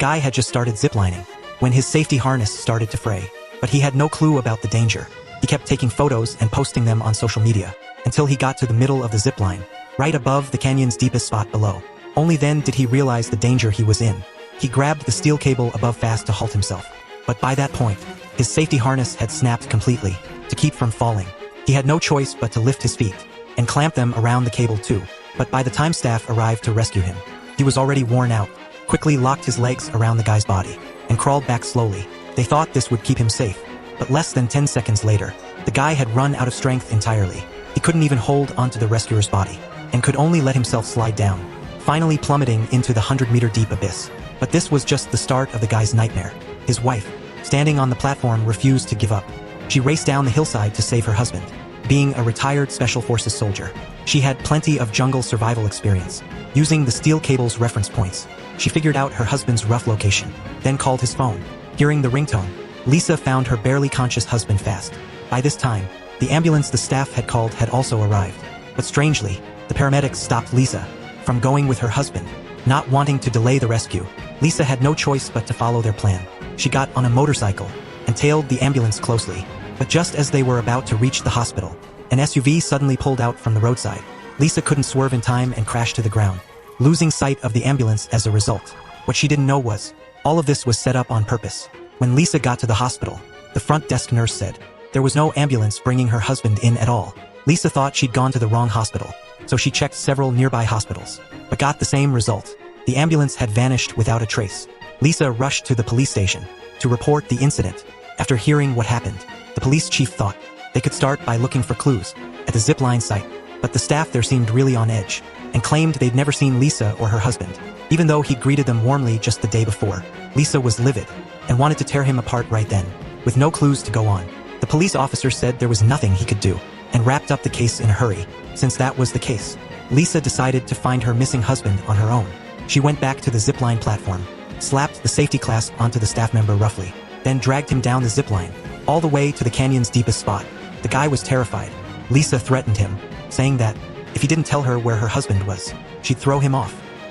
guy had just started ziplining when his safety harness started to fray, but he had no clue about the danger. He kept taking photos and posting them on social media until he got to the middle of the zipline, right above the canyon's deepest spot below. Only then did he realize the danger he was in. He grabbed the steel cable above fast to halt himself, but by that point, his safety harness had snapped completely. To keep from falling, he had no choice but to lift his feet and clamp them around the cable too. But by the time staff arrived to rescue him, he was already worn out, quickly locked his legs around the guy's body, and crawled back slowly. They thought this would keep him safe, but less than 10 seconds later, the guy had run out of strength entirely. He couldn't even hold onto the rescuer's body, and could only let himself slide down, finally plummeting into the 100-meter deep abyss. But this was just the start of the guy's nightmare. His wife, standing on the platform, refused to give up. She raced down the hillside to save her husband. Being a retired Special Forces soldier, she had plenty of jungle survival experience. Using the steel cable's reference points, she figured out her husband's rough location, then called his phone. Hearing the ringtone, Lisa found her barely conscious husband fast. By this time, the ambulance the staff had called had also arrived. But strangely, the paramedics stopped Lisa from going with her husband. Not wanting to delay the rescue, Lisa had no choice but to follow their plan. She got on a motorcycle and tailed the ambulance closely. But just as they were about to reach the hospital, an SUV suddenly pulled out from the roadside. Lisa couldn't swerve in time and crashed to the ground, losing sight of the ambulance as a result. What she didn't know was, all of this was set up on purpose. When Lisa got to the hospital, the front desk nurse said there was no ambulance bringing her husband in at all. Lisa thought she'd gone to the wrong hospital, so she checked several nearby hospitals, but got the same result. The ambulance had vanished without a trace. Lisa rushed to the police station to report the incident. After hearing what happened, the police chief thought they could start by looking for clues at the zipline site, but the staff there seemed really on edge and claimed they'd never seen Lisa or her husband. Even though he'd greeted them warmly just the day before, Lisa was livid and wanted to tear him apart right then, with no clues to go on. The police officer said there was nothing he could do and wrapped up the case in a hurry. Since that was the case, Lisa decided to find her missing husband on her own. She went back to the zipline platform, slapped the safety clasp onto the staff member roughly, then dragged him down the zipline, all the way to the canyon's deepest spot. The guy was terrified. Lisa threatened him, saying that if he didn't tell her where her husband was, she'd throw him off.